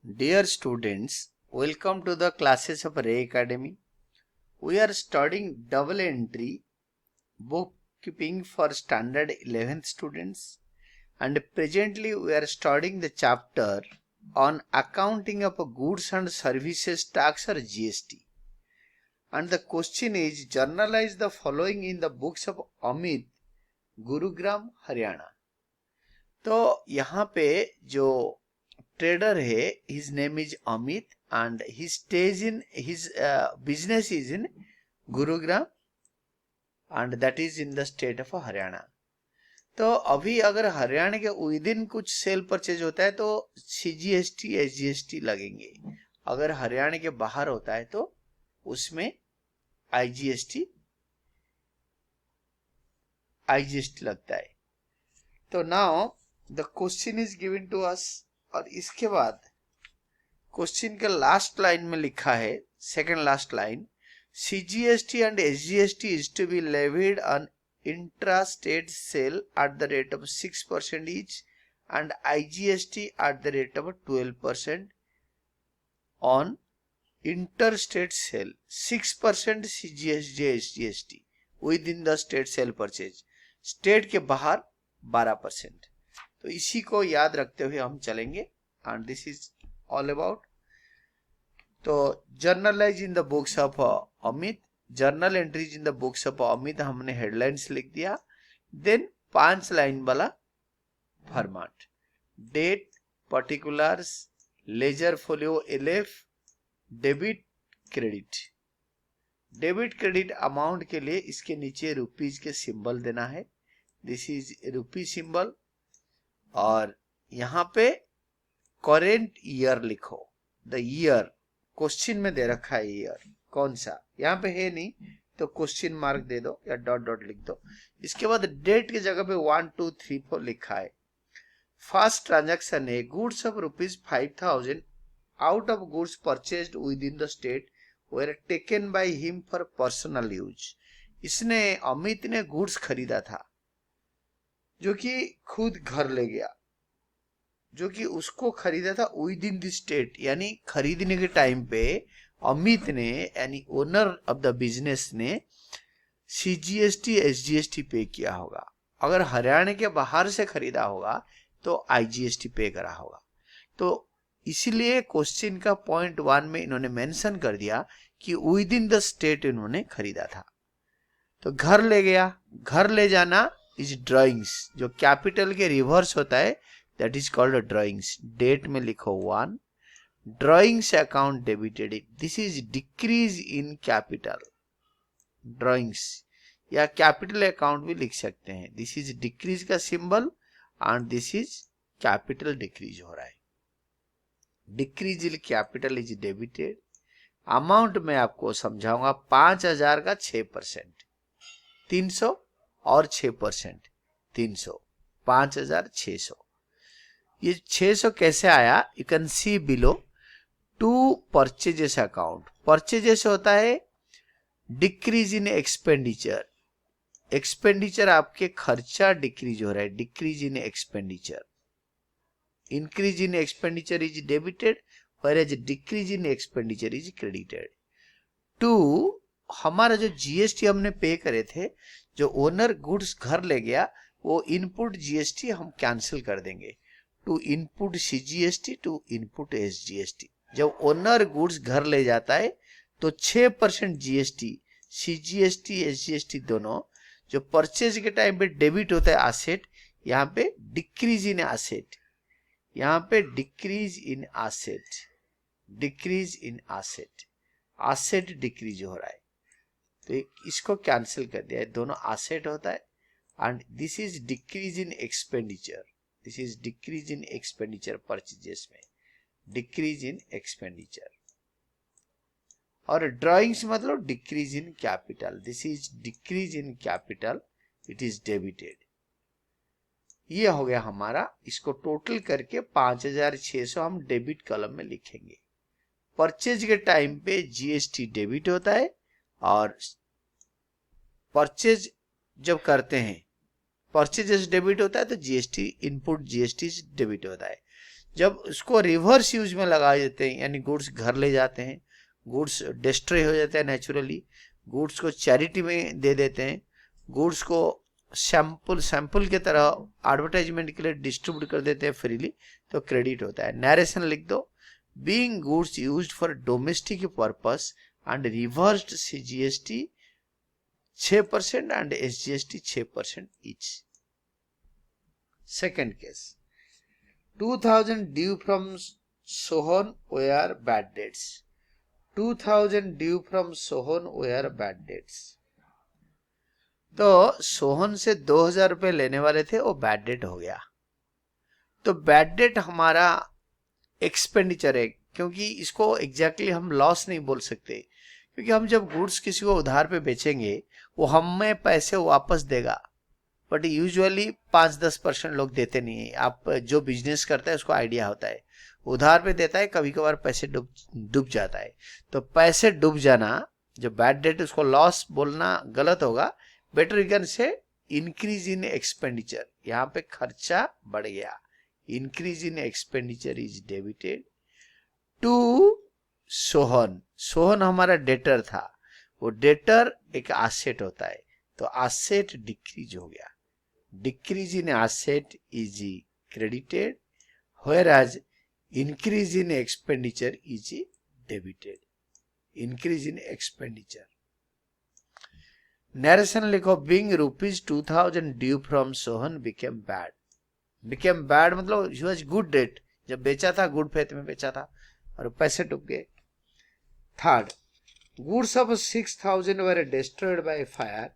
Dear students, welcome to the classes of Ray Academy. We are studying double entry bookkeeping for standard 11th students, and presently we are studying the chapter on accounting of goods and services tax or GST. And the question is, journalize the following in the books of Amit, Gurugram Haryana. तो यहाँ पे जो trader है, his name is Amit and he stays in his business is in Gurugram and that is in the state of Haryana. तो अभी अगर हरियाणा के with in कुछ सेल परचेज होता है तो CGST SGST लगेंगे. अगर हरियाणा के बाहर होता है तो उसमें IGST लगता है. तो now the question is given to us और इसके बाद क्वेश्चन के लास्ट लाइन में लिखा है, second last line, CGST and SGST is to be levied on intra-state sale at the rate of 6% each and IGST at the rate of 12% on interstate sale. 6% CGST SGST within the state sale purchase. State के बाहर 12%. तो इसी को याद रखते हुए हम चलेंगे and this is all about. तो journalise in the books of Amit, journal entries in the books of Amit हमने हेडलाइंस लिख दिया. देन 5 लाइन वाला format, date, particulars, ledger folio LF, debit credit. Debit credit amount के लिए इसके नीचे रुपीज के सिंबल देना है. दिस इज रुपी सिंबल और यहाँ पे करेंट ईयर लिखो. द ईयर क्वेश्चन में दे रखा है, ईयर कौन सा, यहाँ पे है नहीं तो क्वेश्चन मार्क दे दो या डॉट डॉट लिख दो. इसके बाद डेट की जगह पे 1 2 3 4 लिखा है. फर्स्ट ट्रांजैक्शन है goods of ₹5,000 out of goods purchased with in the state were taken by him for personal use. इसने, अमित ने गुड्स खरीदा था जो कि खुद घर ले गया, जो कि उसको खरीदा था विद इन द स्टेट, यानी खरीदने के टाइम पे अमित ने यानी ओनर ऑफ द बिजनेस ने CGST SGST पे किया होगा. अगर हरियाणा के बाहर से खरीदा होगा तो IGST पे करा होगा. तो इसीलिए क्वेश्चन का पॉइंट 1 में इन्होंने मेंशन कर दिया कि विद इन द स्टेट इन्होंने खरीदा था. तो घर ले गया, घर ले जाना इज ड्राइंग्स, जो कैपिटल के रिवर्स होता है that is called drawings. Date में लिखो 1, drawings account debited, this is decrease in capital. Drawings या कैपिटल अकाउंट भी लिख सकते हैं. दिस इज डिक्रीज का symbol and this is capital decrease हो रहा है. Decrease in capital is debited. Amount में आपको समझाऊंगा. 5,000 का 6%, 300 और 6%, 300, 5,600. ये 600 कैसे आया, you can see below. To purchases account, purchases होता है डिक्रीज इन एक्सपेंडिचर. एक्सपेंडिचर आपके खर्चा डिक्रीज हो रहा है, decrease in expenditure. Increase in expenditure is debited whereas decrease in expenditure is credited. 2, हमारा जो GST हमने पे करे थे, जो ओनर गुड्स घर ले गया वो इनपुट GST हम कैंसिल कर देंगे. To input CGST to input SGST. जब ओनर गुड्स घर ले जाता है तो 6% GST, CGST SGST दोनों जो परचेज के टाइम पे डेबिट होता है एसेट, यहाँ पे डिक्रीज इन एसेट, यहाँ पे decrease in asset, decrease in asset, asset decrease हो रहा है तो इसको कैंसिल कर दिया है. दोनों एसेट होता है and this is decrease in expenditure, this is decrease in expenditure. Purchases में डिक्रीज इन एक्सपेंडिचर. और ड्राइंग्स मतलब decrease in capital, this is decrease in capital, it is debited. ये हो गया हमारा. इसको टोटल करके 5,600 हम डेबिट कॉलम में लिखेंगे. परचेज के टाइम पे GST डेबिट होता है और परचेज जब करते हैं परचेजेस डेबिट होता है तो GST इनपुट GST डेबिट होता है. जब उसको रिवर्स यूज में लगा देते हैं, यानी गुड्स घर ले जाते हैं, गुड्स डिस्ट्रॉय हो जाते हैं नेचुरली, गुड्स को चैरिटी में दे देते हैं, गुड्स को सैंपल के तरह एडवर्टाइजमेंट के लिए डिस्ट्रीब्यूट कर देते हैं फ्रीली, तो क्रेडिट होता है। नरेशन लिख दो, being goods used for domestic purpose and reversed CGST 6% and SGST 6% each. Second case, 2000 due from Sohan were bad debts. 2000 due from Sohan were bad debts. तो सोहन से 2000 रुपए लेने वाले थे, वो बैड डेट हो गया। तो बैड डेट हमारा एक्सपेंडिचर है, क्योंकि इसको एग्जैक्टली हम लॉस नहीं बोल सकते, क्योंकि हम जब गुड्स किसी को उधार पे बेचेंगे वो हमें पैसे वापस देगा, बट यूजुअली 5-10% लोग देते नहीं है। आप जो बिजनेस करता है उसको आइडिया होता है, उधार पे देता है, कभी कभार पैसे डूब जाता है। तो पैसे डूब जाना, जो बैड डेट, उसको लॉस बोलना गलत होगा, better you can say increase in expenditure. यहाँ पे खर्चा बढ़ गया, increase in expenditure is debited to Sohan. Sohan हमारा डेटर था, वो डेटर एक एसेट होता है, तो एसेट डिक्रीज हो गया, decrease in asset is credited, whereas increase in expenditure is debited. Increase in expenditure. Narration लिखो, being ₹2000 due from Sohan became bad. Became bad मतलब ही वाज गुड डेट, जब बेचा था गुड फेथ में बेचा था और पैसे डूब गए। Third, goods of 6000 were destroyed by fire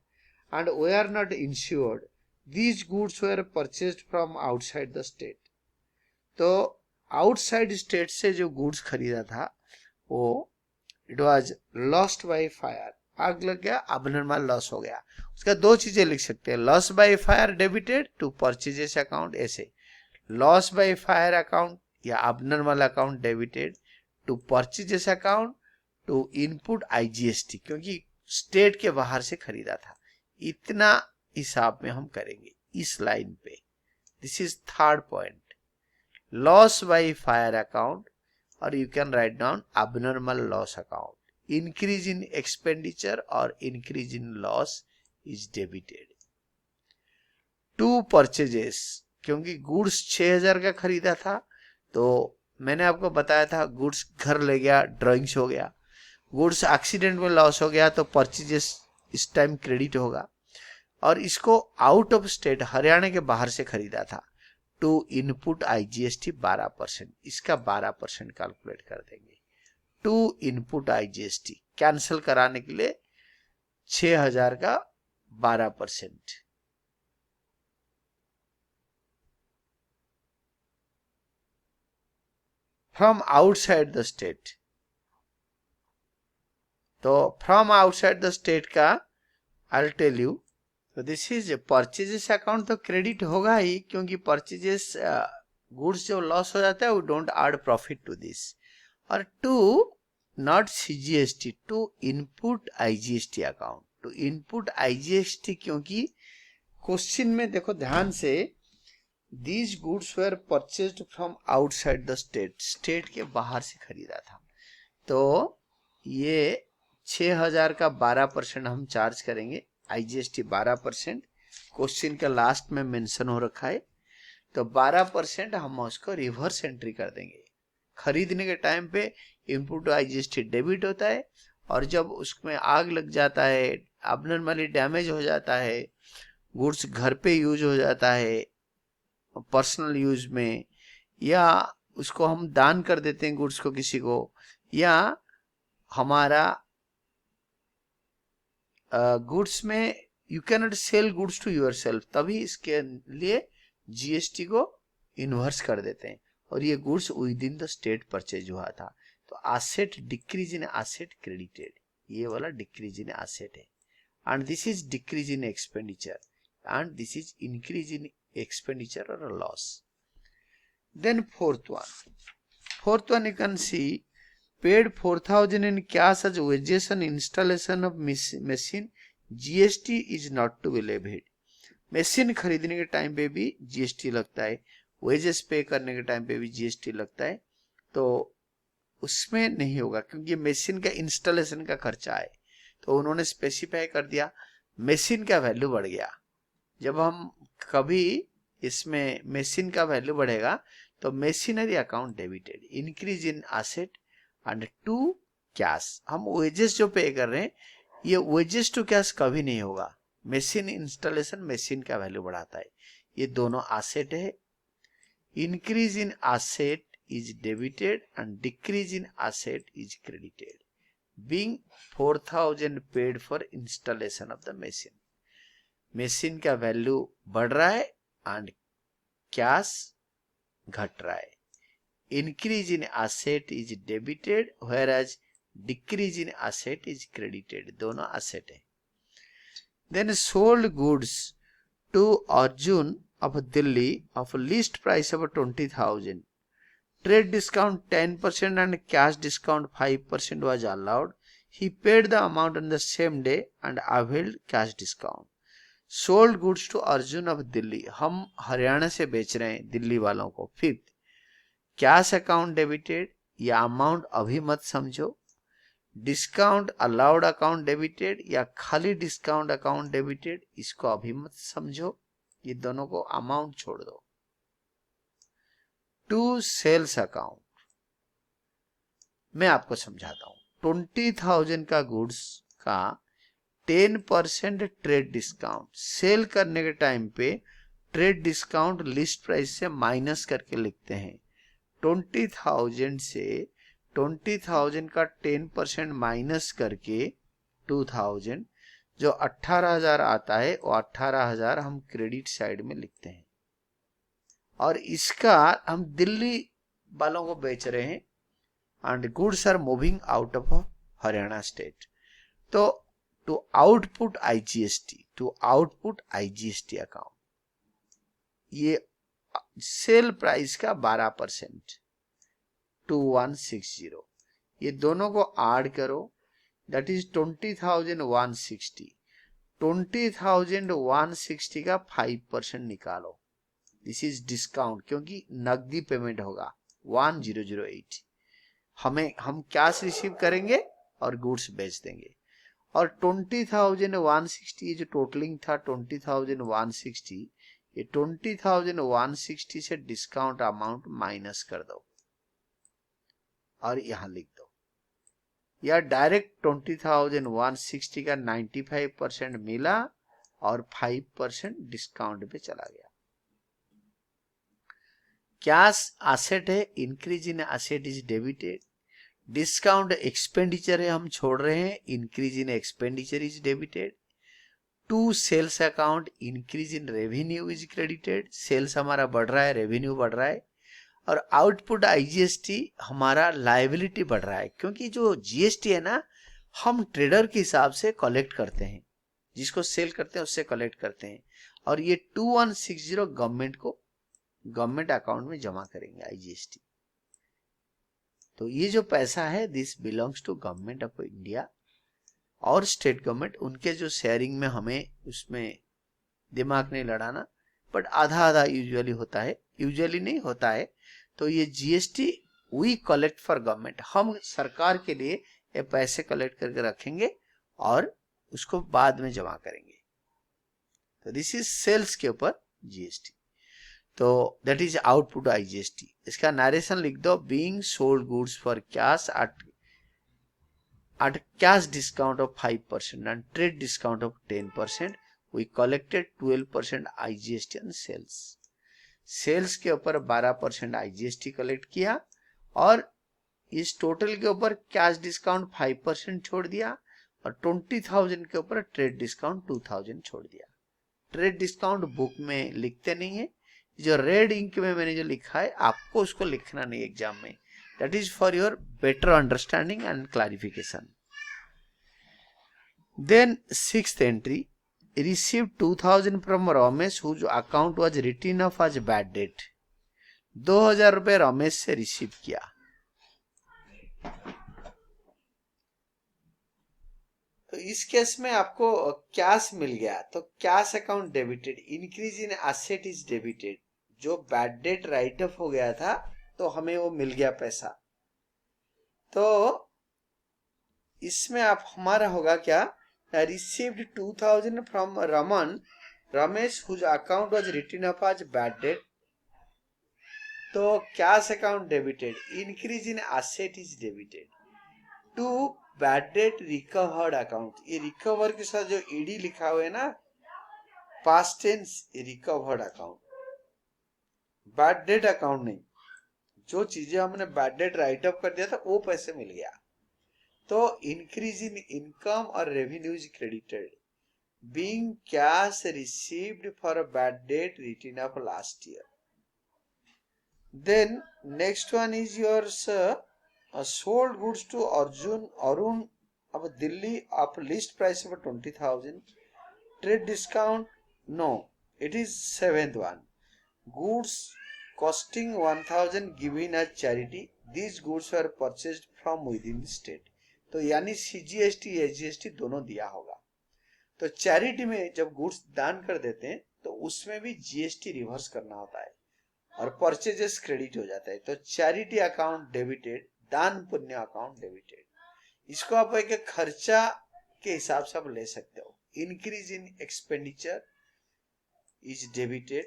and were not insured. These goods were purchased from outside the state. तो आउटसाइड स्टेट से जो गुड्स खरीदा था वो it was lost by fire, आग लग गया, अबनॉर्मल लॉस हो गया। उसका दो चीजें लिख सकते हैं, loss by fire debited to purchases account, ऐसे लॉस बाय फायर अकाउंट या abnormal account debited to purchases account to input IGST, क्योंकि स्टेट के बाहर से खरीदा था। इतना हिसाब में हम करेंगे इस लाइन पे। This is third point, loss by fire account, और you can write down abnormal loss account. Increase in expenditure और increase in loss is debited to purchases, क्योंकि गुड्स 6000 का खरीदा था, तो मैंने आपको बताया था गुड्स घर ले गया, ड्राइंग्स हो गया, गुड्स एक्सीडेंट में लॉस हो गया, तो परचेजेस इस टाइम क्रेडिट होगा। और इसको आउट ऑफ स्टेट, हरियाणा के बाहर से खरीदा था, टू इनपुट IGST 12%, इसका 12% कैलकुलेट कर देंगे। टू इनपुट IGST कैंसिल कराने के लिए 6000 का 12%। फ्रॉम आउटसाइड द स्टेट, तो फ्रॉम आउटसाइड द स्टेट का आई टेल यू, तो दिस इज परचेजेस अकाउंट, तो क्रेडिट होगा ही, क्योंकि परचेजेस गुड्स जो लॉस हो जाता है वो don't add profit to this. और to not CGST, to input IGST account, to input IGST, क्योंकि क्वेश्चन में देखो ध्यान से, these goods were purchased from outside the state, state के बाहर से खरीदा था, तो ये 6000 का 12% हम चार्ज करेंगे, IGST 12%, क्वेश्चन का लास्ट में मेंशन हो रखा है, तो 12% हम उसको रिवर्स एंट्री कर देंगे। खरीदने के टाइम पे इनपुट IGST डेबिट होता है, और जब उसमें आग लग जाता है, अबनॉर्मली डैमेज हो जाता है, गुड्स घर पे यूज हो जाता है पर्सनल यूज में, या उसको हम दान कर देते हैं गुड्स को किसी को, या हमारा गुड्स में you can not sell goods to yourself, तभी इसके लिए GST को इन्वर्स कर देते हैं, और ये goods within the state purchase हुआ था। तो asset decrease in asset credited, ये वाला डिक्रीज इन एसेट है, and this is decrease in expenditure, and this is increase in expenditure और loss. Then fourth one you can see, paid 4000 in cash as wages and installation of machine, GST is not to be levied। Machine खरीदने के time पे भी GST लगता है, wages पे करने के टाइम पे भी जीएसटी लगता है, तो उसमें नहीं होगा क्योंकि मशीन का इंस्टॉलेशन का खर्चा है। तो उन्होंने स्पेसिफाई कर दिया, मशीन का वैल्यू बढ़ गया। जब हम कभी इसमें मशीन का वैल्यू बढ़ेगा तो machinery account debited, increase in asset and to cash. हम वेजेस जो पे कर रहे हैं ये वेजेस टू कैश कभी नहीं होगा। मशीन इंस्टॉलेशन मशीन का वैल्यू बढ़ाता है। ये दोनों एसेट है। Increase in asset is debited and decrease in asset is credited, being 4000 paid for installation of the machine. Machine का वैल्यू बढ़ रहा है एंड कैश घट रहा है। Increase in asset is debited whereas decrease in asset is credited, दोनों asset है। Then sold goods to Arjun of Delhi of list price of 20,000, trade discount 10% and cash discount 5% was allowed. He paid the amount on the same day and availed cash discount. Sold goods to Arjun of Delhi. हम हरियाणा से बेच रहे हैं दिल्ली वालों को। Fifth, cash account debited, या amount अभी मत समझो। डिस्काउंट अलाउड अकाउंट डेबिटेड या खाली डिस्काउंट अकाउंट डेबिटेड, इसको अभी मत समझो, ये दोनों को अमाउंट छोड़ दो। टू सेल्स अकाउंट, मैं आपको समझाता हूं। 20,000 का गुड्स का 10% ट्रेड डिस्काउंट, सेल करने के टाइम पे ट्रेड डिस्काउंट लिस्ट प्राइस से माइनस करके लिखते हैं। 20,000 से 20,000 का 10% माइनस करके 2,000, जो 18,000 आता है वो 18,000 हम क्रेडिट साइड में लिखते हैं। और इसका हम दिल्ली वालों को बेच रहे हैं and goods are moving out of Haryana state. तो टू आउटपुट आईजीएसटी अकाउंट, ये सेल प्राइस का 12% 2160, ये दोनों को ऐड करो, दैट इज 20,160। 20,160 का 5% निकालो, दिस इज डिस्काउंट, क्योंकि नकदी पेमेंट होगा 1008। हम कैश रिसीव करेंगे और गुड्स बेच देंगे। और 20,160 जो टोटलिंग था 20,160, ये 20,160 से डिस्काउंट अमाउंट माइनस कर दो और यहां लिख दो, या डायरेक्ट 20,160 का 95% मिला और 5% डिस्काउंट पे चला गया। कैश एसेट है, increase in asset is debited. Discount expenditure है, हम छोड़ रहे हैं, increase in expenditure is debited. To sales account, increase in revenue is credited, sales हमारा बढ़ रहा है, रेवेन्यू बढ़ रहा है। और आउटपुट आईजीएसटी हमारा लायबिलिटी बढ़ रहा है, क्योंकि जो जीएसटी है ना हम ट्रेडर के हिसाब से कलेक्ट करते हैं, जिसको सेल करते हैं उससे कलेक्ट करते हैं, और ये 2160 गवर्नमेंट अकाउंट में जमा करेंगे आईजीएसटी। तो ये जो पैसा है this belongs to government of India और स्टेट गवर्नमेंट, उनके जो शेयरिंग में हमें उसमें दिमाग नहीं लड़ाना, बट आधा आधा यूजुअली होता है, यूजुअली नहीं होता है। तो ये GST we collect for government, हम सरकार के लिए ये पैसे कलेक्ट करके रखेंगे और उसको बाद में जमा करेंगे। तो दिस इज सेल्स के ऊपर जीएसटी। तो दैट इज आउटपुट आईजीएसटी। इसका नरेशन लिख दो, being sold goods for cash at cash discount of 5% and trade discount of 10%, we collected 12% IGST on sales. Sales के ऊपर 12% IGST कलेक्ट किया और इस टोटल के ऊपर कैश डिस्काउंट 5% छोड़ दिया और 20,000 के ऊपर ट्रेड डिस्काउंट 2,000 छोड़ दिया। ट्रेड डिस्काउंट बुक में लिखते नहीं है, जो रेड इंक में मैंने जो लिखा है आपको उसको लिखना नहीं एग्जाम में, that is for your better understanding and clarification. Then sixth entry, received 2,000 from Ramesh whose account was written off as bad debt। 2,000 रुपए रमेश से रिसीव किया। तो इस केस में आपको कैश मिल गया, तो cash account debited, increase in asset is debited, जो बैड डेट राइट ऑफ हो गया था तो हमें वो मिल गया पैसा। तो इसमें आप हमारा होगा क्या, received 2000 from Ramesh whose account was written up as bad debt. तो cash account debited, increase in asset is debited to bad debt recovered account. ये रिकवर के साथ जो ईडी लिखा हुआ है ना, past tense, recovered account, bad debt account नहीं। जो चीजें हमने बैड डेट राइट अप कर दिया था वो पैसे मिल गया। तो इंक्रीज इन इनकम और revenues credited, being cash received for a bad debt written up last year. Then next one is yours sold goods to Arun of Delhi of list price of 20,000. Trade discount? No, it is 7th one. Goods costing 1,000 given as charity. These goods were purchased from within the state. तो यानी CGST SGST दोनों दिया होगा। तो charity में जब goods दान कर देते हैं तो उसमें भी GST रिवर्स करना होता है और परचेजेस क्रेडिट हो जाता है। तो चैरिटी अकाउंट डेबिटेड, दान पुण्य अकाउंट डेबिटेड। इसको आप एक खर्चा के हिसाब से आप ले सकते हो। Increase in expenditure is debited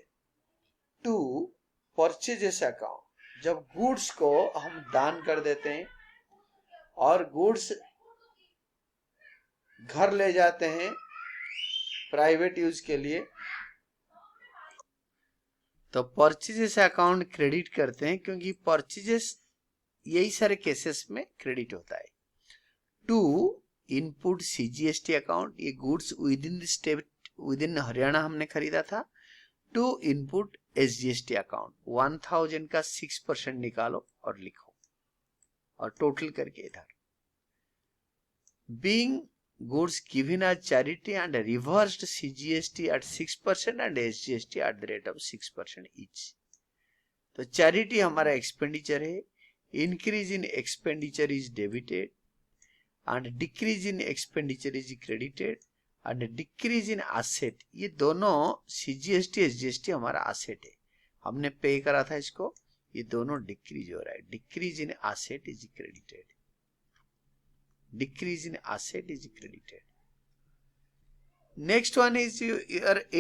to purchases account. जब गुड्स को हम दान कर देते हैं और गुड्स घर ले जाते हैं प्राइवेट यूज के लिए, तो परचेजेस अकाउंट क्रेडिट करते हैं, क्योंकि परचेजेस यही सारे केसेस में क्रेडिट होता है। टू इनपुट CGST अकाउंट, ये goods with in state, with in Haryana हमने खरीदा था। टू इनपुट SGST अकाउंट, 1000 का 6% निकालो और लिखो और टोटल करके इधर। Being goods given as charity and reversed CGST at 6% and SGST at the rate of 6% each. तो चैरिटी हमारा एक्सपेंडिचर है। Increase in expenditure is debited and decrease in expenditure is credited and decrease in asset, ये दोनों CGST SGST हमारा asset है, हमने पे करा था इसको, ये दोनों डिक्रीज हो रहा है। Decrease in asset is credited, decrease in asset is credited. Next one is your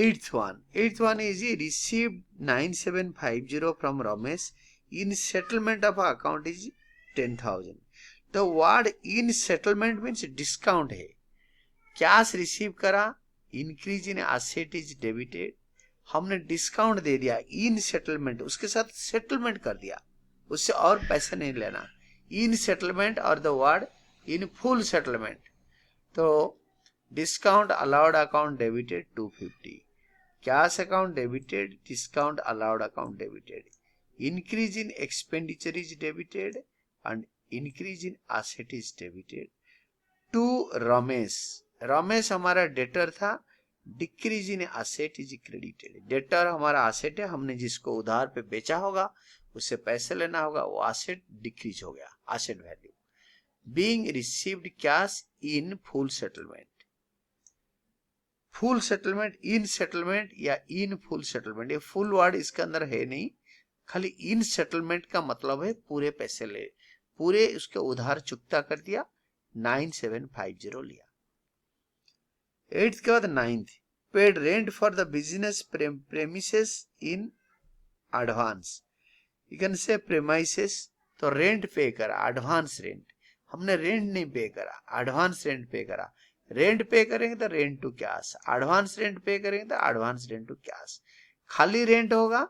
eighth one. Eighth one is received 9750 from Ramesh. In settlement of account is 10,000. The word in settlement means discount है। Cash receive करा, increase in asset is debited, हमने discount दे दिया इन settlement, उसके साथ settlement कर दिया, उससे और पैसे नहीं लेना। इन सेटलमेंट और the word in full settlement. तो discount allowed account debited 250, cash account debited, discount allowed account debited. Increase in expenditure is debited and increase in asset is debited to Ramesh. Ramesh हमारा डेटर था, decrease in asset is credited. Debtor हमारा asset है, हमने जिसको उधार पे बेचा होगा उससे पैसे लेना होगा, वो एसेट डिक्रीज हो गया, asset value. Being received cash in full settlement, full settlement, in settlement या in full settlement, ये full वर्ड इसके अंदर है नहीं, खाली in settlement का मतलब है पूरे पैसे ले, पूरे उसके उधार चुकता कर दिया, 9750 लिया। 8th के बाद 9th, paid rent for the business premises in advance, you can say premises, तो रेंट पे करा, एडवांस रेंट, हमने रेंट नहीं पे करा, एडवांस रेंट पे करा। रेंट पे करेंगे तो rent to cash, advance rent pay करेंगे तो एडवांस रेंट टू कैश। खाली रेंट होगा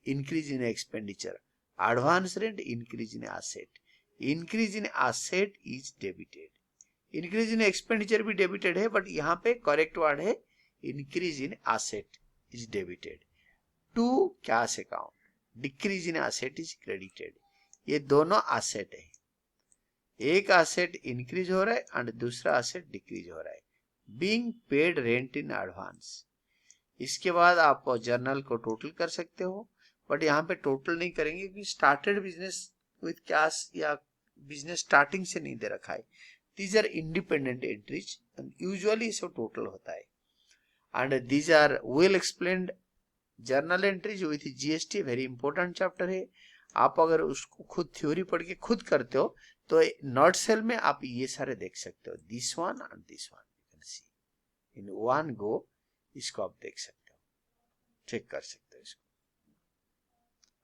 increase in expenditure, advance rent increase in asset, increase in asset is debited. Increase in expenditure भी debited है, बट यहाँ पे करेक्ट वर्ड है increase in asset is debited to cash account, decrease in asset is credited. ये दोनों asset है, एक asset increase हो रहा है एंड दूसरा एसेट डिक्रीज हो रहा है। Being paid rent in advance, इसके बाद आप जर्नल को टोटल कर सकते हो, बट यहाँ पे टोटल नहीं करेंगे क्योंकि स्टार्टेड बिजनेस विद कैश या बिजनेस स्टार्टिंग से नहीं दे रखा है। These are independent entries, usually इसको टोटल होता है and these are well explained journal entries with GST very important chapter है। आप अगर उसको खुद थ्योरी पढ़ के खुद करते हो तो नोट सेल में आप ये सारे देख सकते हो, this one and this one you can C in one go. इसको आप देख सकते हो, चेक कर सकते हो इसको,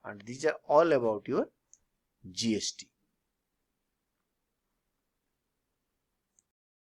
and these are all about your GST.